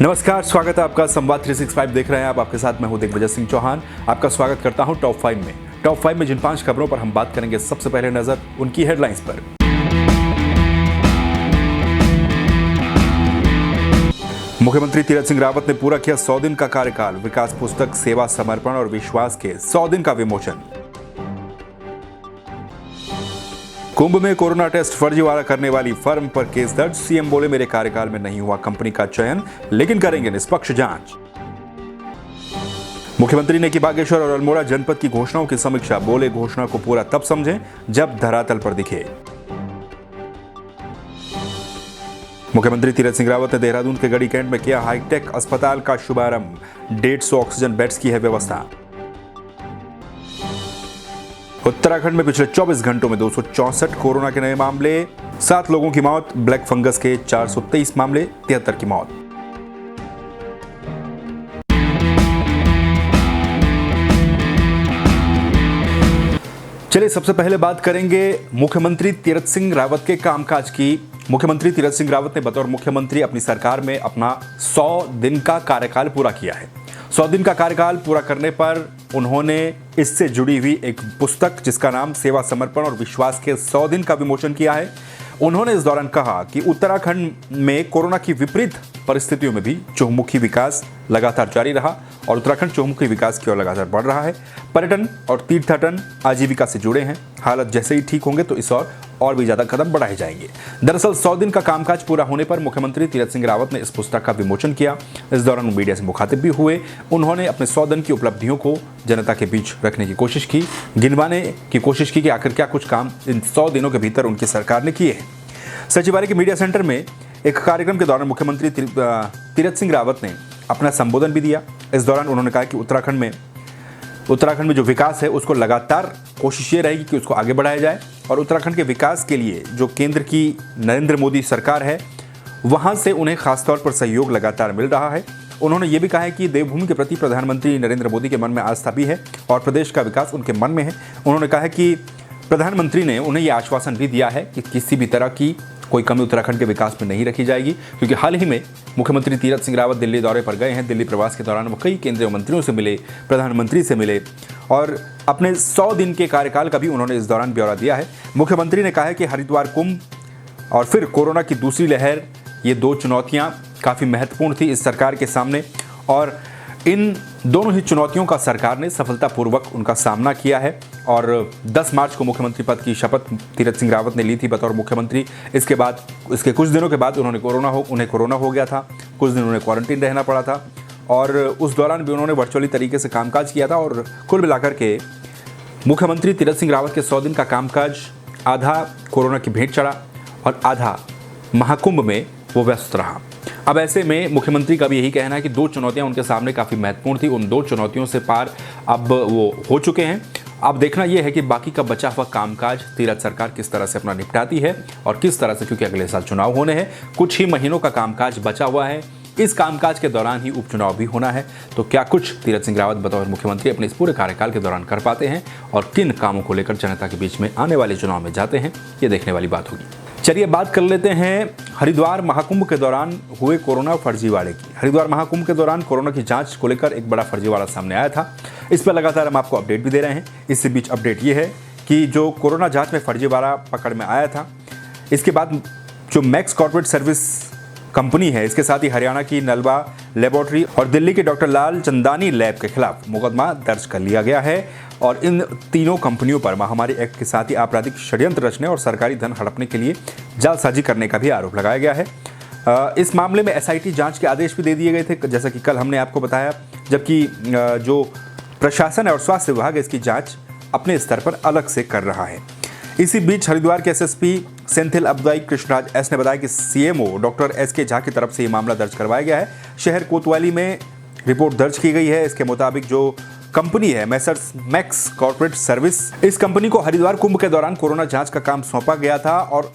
नमस्कार, स्वागत है आपका। संवाद 365 देख रहे हैं आप। आपके साथ मैं हूं दिग्विजय सिंह चौहान। आपका स्वागत करता हूं टॉप 5 में। टॉप 5 में जिन 5 खबरों पर हम बात करेंगे, सबसे पहले नजर उनकी हेडलाइंस पर। मुख्यमंत्री तीरथ सिंह रावत ने पूरा किया 100 दिन का कार्यकाल। विकास पुस्तक सेवा, समर्पण और विश्वास के 100 दिन का विमोचन। कुंभ में कोरोना टेस्ट फर्जीवाड़ा करने वाली फर्म पर केस दर्ज। सीएम बोले, मेरे कार्यकाल में नहीं हुआ कंपनी का चयन, लेकिन करेंगे निष्पक्ष जांच। मुख्यमंत्री ने की बागेश्वर और अल्मोड़ा जनपद की घोषणाओं की समीक्षा। बोले, घोषणा को पूरा तब समझें जब धरातल पर दिखे। मुख्यमंत्री तीरथ सिंह रावत ने देहरादून के गढ़ी कैंट में किया हाईटेक अस्पताल का शुभारंभ। 150 ऑक्सीजन बेड्स की है व्यवस्था। उत्तराखंड में पिछले 24 घंटों में 264 कोरोना के नए मामले, 7 लोगों की मौत। ब्लैक फंगस के 423 मामले, 73 की मौत। चलिए, सबसे पहले बात करेंगे मुख्यमंत्री तीरथ सिंह रावत के कामकाज की। मुख्यमंत्री तीरथ सिंह रावत ने बतौर मुख्यमंत्री अपनी सरकार में अपना 100 दिन का कार्यकाल पूरा किया है। 100 दिन का कार्यकाल पूरा करने पर उन्होंने इससे जुड़ी हुई एक पुस्तक जिसका नाम सेवा, समर्पण और विश्वास के 100 दिन का विमोचन किया है। उन्होंने इस दौरान कहा कि उत्तराखंड में कोरोना की विपरीत परिस्थितियों में भी चहुमुखी विकास लगातार जारी रहा और उत्तराखंड चहुमुखी विकास की ओर लगातार बढ़ रहा है। पर्यटन और तीर्थाटन आजीविका से जुड़े हैं। हालत जैसे ही ठीक होंगे तो इस और भी ज्यादा कदम बढ़ाए जाएंगे। दरअसल 100 दिन का कामकाज पूरा होने पर मुख्यमंत्री तीरथ सिंह रावत ने इस पुस्तक का विमोचन किया। इस दौरान वो मीडिया से मुखातिब भी हुए। उन्होंने अपने 100 दिन की उपलब्धियों को जनता के बीच रखने की कोशिश की, गिनवाने की कोशिश की कि आखिर क्या कुछ काम इन 100 दिनों के भीतर उनकी सरकार ने किए हैं। सचिवालय के मीडिया सेंटर में एक कार्यक्रम के दौरान मुख्यमंत्री तीरथ सिंह रावत ने अपना संबोधन भी दिया। इस दौरान उन्होंने कहा कि उत्तराखंड में जो विकास है उसको लगातार कोशिश ये रहेगी कि उसको आगे बढ़ाया जाए और उत्तराखंड के विकास के लिए जो केंद्र की नरेंद्र मोदी सरकार है वहां से उन्हें खासतौर पर सहयोग लगातार मिल रहा है। उन्होंने ये भी कहा है कि देवभूमि के प्रति प्रधानमंत्री नरेंद्र मोदी के मन में आस्था भी है और प्रदेश का विकास उनके मन में है। उन्होंने कहा है कि प्रधानमंत्री ने उन्हें यह आश्वासन भी दिया है कि किसी भी तरह की कोई कमी उत्तराखंड के विकास में नहीं रखी जाएगी, क्योंकि हाल ही में मुख्यमंत्री तीरथ सिंह रावत दिल्ली दौरे पर गए हैं। दिल्ली प्रवास के दौरान वो कई केंद्रीय मंत्रियों से मिले, प्रधानमंत्री से मिले और अपने 100 दिन के कार्यकाल का भी उन्होंने इस दौरान ब्यौरा दिया है। मुख्यमंत्री ने कहा है कि हरिद्वार कुंभ और फिर कोरोना की दूसरी लहर, ये 2 चुनौतियां काफ़ी महत्वपूर्ण थी इस सरकार के सामने और इन दोनों ही चुनौतियों का सरकार ने सफलतापूर्वक उनका सामना किया है। और 10 मार्च को मुख्यमंत्री पद की शपथ तीरथ सिंह रावत ने ली थी बतौर मुख्यमंत्री। इसके कुछ दिनों के बाद उन्हें कोरोना हो गया था। कुछ दिन उन्हें क्वारंटीन रहना पड़ा था और उस दौरान भी उन्होंने वर्चुअली तरीके से कामकाज किया था। और कुल मिलाकर के मुख्यमंत्री तीरथ सिंह रावत के 100 दिन का कामकाज आधा कोरोना की भेंट चढ़ा और आधा महाकुंभ में वो व्यस्त रहा। अब ऐसे में मुख्यमंत्री का भी यही कहना है कि 2 चुनौतियां उनके सामने काफ़ी महत्वपूर्ण थी। उन 2 चुनौतियों से पार अब वो हो चुके हैं। अब देखना यह है कि बाकी का बचा हुआ कामकाज तीरथ सरकार किस तरह से अपना निपटाती है और किस तरह से, क्योंकि अगले साल चुनाव होने हैं, कुछ ही महीनों का कामकाज बचा हुआ है। इस कामकाज के दौरान ही उपचुनाव भी होना है। तो क्या कुछ तीरथ सिंह रावत बतौर मुख्यमंत्री अपने इस पूरे कार्यकाल के दौरान कर पाते हैं और किन कामों को लेकर जनता के बीच में आने वाले चुनाव में जाते हैं, ये देखने वाली बात होगी। चलिए बात कर लेते हैं हरिद्वार महाकुंभ के दौरान हुए कोरोना फर्जीवाड़े की। हरिद्वार महाकुंभ के दौरान कोरोना की जांच को लेकर एक बड़ा फर्जीवाड़ा सामने आया था। इस पर लगातार हम आपको अपडेट भी दे रहे हैं। इससे बीच अपडेट ये है कि जो कोरोना जांच में फर्जीवाड़ा पकड़ में आया था, इसके बाद जो मैक्स कॉर्पोरेट सर्विस कंपनी है, इसके साथ ही हरियाणा की नलवा लेबोरेटरी और दिल्ली के डॉक्टर लाल चंदानी लैब के खिलाफ मुकदमा दर्ज कर लिया गया है। और इन तीनों कंपनियों पर महामारी एक्ट के साथ ही आपराधिक षड्यंत्र रचने और सरकारी धन हड़पने के लिए जालसाजी करने का भी आरोप लगाया गया है। इस मामले में एसआईटी जांच के आदेश भी दे दिए गए थे, जैसा कि कल हमने आपको बताया, जबकि जो प्रशासन है और स्वास्थ्य विभाग है इसकी जांच अपने स्तर पर अलग से कर रहा है। इसी बीच हरिद्वार के एसएसपी सेंथिल अब्दाई कृष्णराज एस ने बताया कि सीएमओ डॉक्टर एस के झा की तरफ से ये मामला दर्ज करवाया गया है। शहर कोतवाली में रिपोर्ट दर्ज की गई है। इसके मुताबिक जो कंपनी है मैसर्स मैक्स कॉर्पोरेट सर्विस, इस कंपनी को हरिद्वार कुंभ के दौरान कोरोना जांच का काम सौंपा गया था और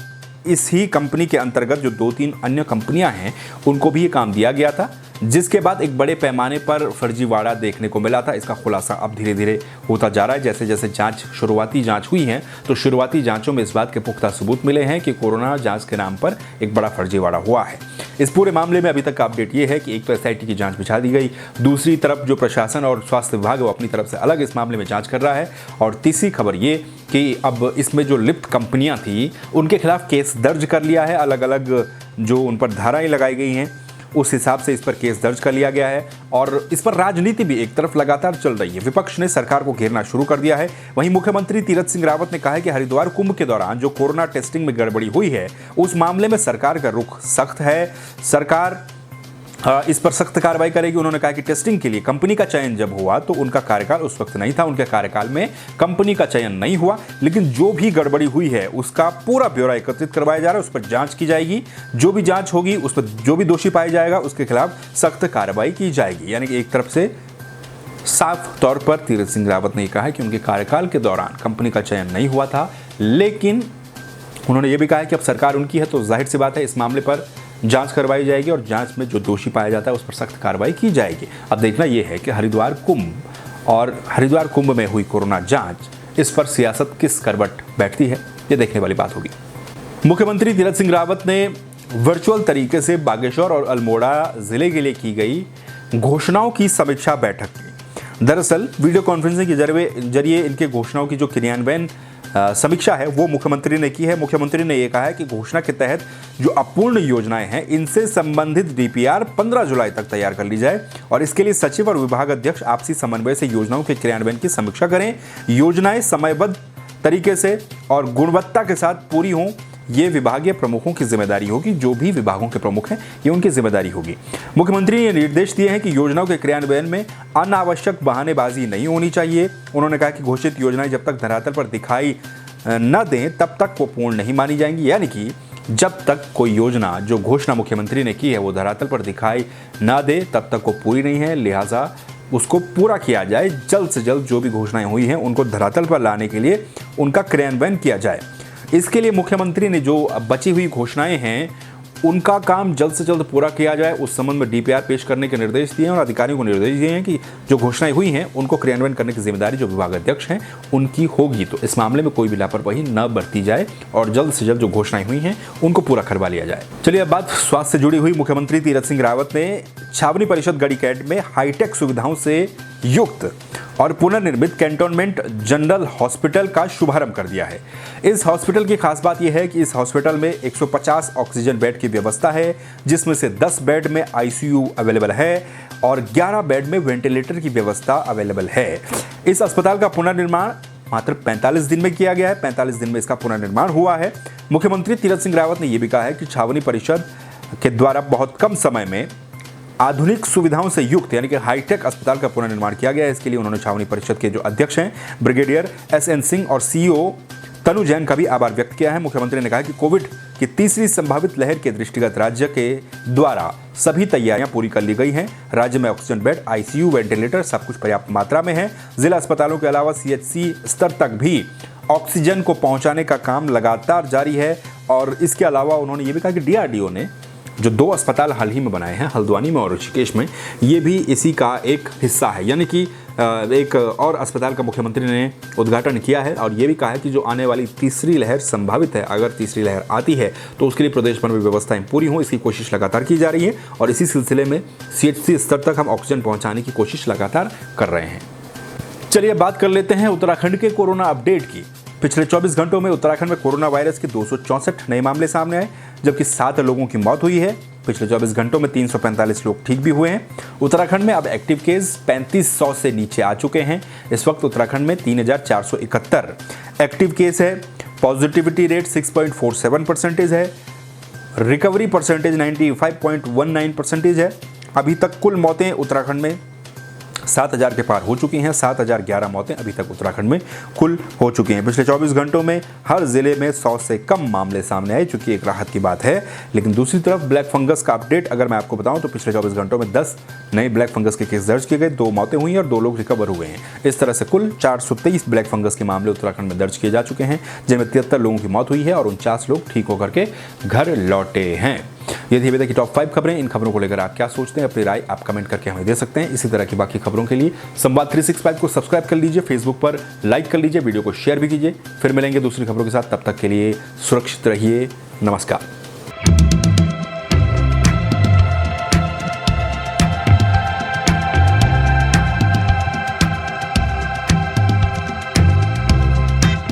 इस ही कंपनी के अंतर्गत जो 2-3 अन्य कंपनियां हैं उनको भी ये काम दिया गया था। जिसके बाद एक बड़े पैमाने पर फर्जीवाड़ा देखने को मिला था। इसका खुलासा अब धीरे धीरे होता जा रहा है। जैसे जैसे शुरुआती जांच हुई है तो शुरुआती जांचों में इस बात के पुख्ता सबूत मिले हैं कि कोरोना जांच के नाम पर एक बड़ा फर्जीवाड़ा हुआ है। इस पूरे मामले में अभी तक का अपडेट ये है कि एक तो SIT की जांच बिछा दी गई, दूसरी तरफ जो प्रशासन और स्वास्थ्य विभाग है वो अपनी तरफ से अलग इस मामले में जांच कर रहा है, और तीसरी खबर ये कि अब इसमें जो लिप्त कंपनियां थी उनके खिलाफ केस दर्ज कर लिया है। अलग अलग जो उन पर धाराएं लगाई गई हैं उस हिसाब से इस पर केस दर्ज कर लिया गया है, और इस पर राजनीति भी एक तरफ लगातार चल रही है। विपक्ष ने सरकार को घेरना शुरू कर दिया है। वहीं मुख्यमंत्री तीरथ सिंह रावत ने कहा है कि हरिद्वार कुंभ के दौरान जो कोरोना टेस्टिंग में गड़बड़ी हुई है उस मामले में सरकार का रुख सख्त है। सरकार इस पर सख्त कार्रवाई करेगी। उन्होंने कहा कि टेस्टिंग के लिए कंपनी का चयन जब हुआ तो उनका कार्यकाल उस वक्त नहीं था, उनके कार्यकाल में कंपनी का चयन नहीं हुआ, लेकिन जो भी गड़बड़ी हुई है उसका पूरा ब्यौरा एकत्रित करवाया जा रहा है, उस पर जांच की जाएगी। जो भी जांच होगी उस पर जो भी दोषी पाया जाएगा उसके खिलाफ सख्त कार्रवाई की जाएगी। यानी कि एक तरफ से साफ तौर पर तीरथ सिंह रावत ने कहा है कि उनके कार्यकाल के दौरान कंपनी का चयन नहीं हुआ था, लेकिन उन्होंने ये भी कहा है कि अब सरकार उनकी है तो जाहिर सी बात है इस मामले पर जांच करवाई जाएगी और जांच में जो दोषी पाया जाता है उस पर सख्त कार्रवाई की जाएगी। अब देखना यह है कि हरिद्वार कुंभ में हुई कोरोना जांच, इस पर सियासत किस करवट बैठती है, ये देखने वाली बात होगी। मुख्यमंत्री तीरथ सिंह रावत ने वर्चुअल तरीके से बागेश्वर और अल्मोड़ा जिले के लिए की गई घोषणाओं की समीक्षा बैठक की। दरअसल वीडियो कॉन्फ्रेंसिंग के जरिए इनके घोषणाओं की जो क्रियान्वयन समीक्षा है वो मुख्यमंत्री ने की है। मुख्यमंत्री ने यह कहा है कि घोषणा के तहत जो अपूर्ण योजनाएं हैं इनसे संबंधित DPR 15 जुलाई तक तैयार कर ली जाए, और इसके लिए सचिव और विभाग अध्यक्ष आपसी समन्वय से योजनाओं के क्रियान्वयन की समीक्षा करें। योजनाएं समयबद्ध तरीके से और गुणवत्ता के साथ पूरी हों, ये विभागीय प्रमुखों की जिम्मेदारी होगी। जो भी विभागों के प्रमुख हैं ये उनकी जिम्मेदारी होगी। मुख्यमंत्री ने निर्देश दिए हैं कि योजनाओं के क्रियान्वयन में अनावश्यक बहानेबाजी नहीं होनी चाहिए। उन्होंने कहा कि घोषित योजनाएं जब तक धरातल पर दिखाई न दें तब तक वो पूर्ण नहीं मानी जाएंगी। यानी कि जब तक कोई योजना जो घोषणा मुख्यमंत्री ने की है वो धरातल पर दिखाई न दे तब तक वो पूरी नहीं है, लिहाजा उसको पूरा किया जाए। जल्द से जल्द जो भी घोषणाएं हुई हैं उनको धरातल पर लाने के लिए उनका क्रियान्वयन किया जाए। इसके लिए मुख्यमंत्री ने जो बची हुई घोषणाएं हैं उनका काम जल्द से जल्द पूरा किया जाए, उस संबंध में DPR पेश करने के निर्देश दिए हैं और अधिकारियों को निर्देश दिए हैं कि जो घोषणाएं हुई हैं उनको क्रियान्वयन करने की जिम्मेदारी जो विभाग अध्यक्ष हैं उनकी होगी। तो इस मामले में कोई भी लापरवाही न बरती जाए और जल्द से जल्द जो घोषणाएं हुई हैं उनको पूरा करवा लिया जाए। चलिए अब बात स्वास्थ्य से जुड़ी हुई। मुख्यमंत्री तीरथ सिंह रावत ने छावनी परिषद गढ़ीकैट में हाईटेक सुविधाओं से युक्त और पुनर्निर्मित कैंटोनमेंट जनरल हॉस्पिटल का शुभारंभ कर दिया है। इस हॉस्पिटल की खास बात यह है कि इस हॉस्पिटल में 150 ऑक्सीजन बेड की व्यवस्था है, जिसमें से 10 बेड में ICU अवेलेबल है और 11 बेड में वेंटिलेटर की व्यवस्था अवेलेबल है। इस अस्पताल का पुनर्निर्माण मात्र 45 दिन में किया गया है। 45 दिन में इसका पुनर्निर्माण हुआ है। मुख्यमंत्री तीरथ सिंह रावत ने यह भी कहा है कि छावनी परिषद के द्वारा बहुत कम समय में आधुनिक सुविधाओं से युक्त यानी कि हाईटेक अस्पताल का पुनर्निर्माण किया गया है। इसके लिए उन्होंने छावनी परिषद के जो अध्यक्ष हैं ब्रिगेडियर SN सिंह और CEO तनु जैन का भी आभार व्यक्त किया है। मुख्यमंत्री ने कहा कि कोविड की तीसरी संभावित लहर के दृष्टिगत राज्य के द्वारा सभी तैयारियां पूरी कर ली गई हैं। राज्य में ऑक्सीजन बेड, ICU, वेंटिलेटर सब कुछ पर्याप्त मात्रा में है। जिला अस्पतालों के अलावा CHC स्तर तक भी ऑक्सीजन को पहुंचाने का काम लगातार जारी है। और इसके अलावा उन्होंने ये भी कहा कि DRDO ने जो 2 अस्पताल हाल ही में बनाए हैं हल्द्वानी में और ऋषिकेश में, ये भी इसी का एक हिस्सा है। यानी कि एक और अस्पताल का मुख्यमंत्री ने उद्घाटन किया है और ये भी कहा है कि जो आने वाली तीसरी लहर संभावित है, अगर तीसरी लहर आती है तो उसके लिए प्रदेश भर में व्यवस्थाएं पूरी हों, इसकी कोशिश लगातार की जा रही है। और इसी सिलसिले में CHC स्तर तक हम ऑक्सीजन पहुँचाने की कोशिश लगातार कर रहे हैं। चलिए बात कर लेते हैं उत्तराखंड के कोरोना अपडेट की। पिछले 24 घंटों में उत्तराखंड में कोरोना वायरस के 264 नए मामले सामने आए, जबकि 7 लोगों की मौत हुई है। पिछले 24 घंटों में 345 लोग ठीक भी हुए हैं। उत्तराखंड में अब एक्टिव केस 3500 से नीचे आ चुके हैं। इस वक्त उत्तराखंड में 3471 एक्टिव केस है। पॉजिटिविटी रेट 6.47% है। रिकवरी परसेंटेज 95.19% है। अभी तक कुल मौतें उत्तराखंड में 7000 के पार हो चुकी हैं। 7011 मौतें अभी तक उत्तराखंड में कुल हो चुकी हैं। पिछले 24 घंटों में हर जिले में 100 से कम मामले सामने आए, चूंकि एक राहत की बात है। लेकिन दूसरी तरफ ब्लैक फंगस का अपडेट अगर मैं आपको बताऊं तो पिछले 24 घंटों में 10 नए ब्लैक फंगस के केस दर्ज किए गए, 2 मौतें हुई और 2 लोग रिकवर हुए हैं। इस तरह से कुल 423 ब्लैक फंगस के मामले उत्तराखंड में दर्ज किए जा चुके हैं, जिनमें 73 लोगों की मौत हुई है और 49 लोग ठीक होकर के घर लौटे हैं। ये थी अभी तक की टॉप 5 खबरें। इन खबरों को लेकर आप क्या सोचते हैं, अपनी राय आप कमेंट करके हमें दे सकते हैं। इसी तरह की बाकी खबरों के लिए संवाद 365 को सब्सक्राइब कर लीजिए, फेसबुक पर लाइक कर लीजिए, वीडियो को शेयर भी कीजिए। फिर मिलेंगे दूसरी खबरों के साथ, तब तक के लिए सुरक्षित रहिए। नमस्कार।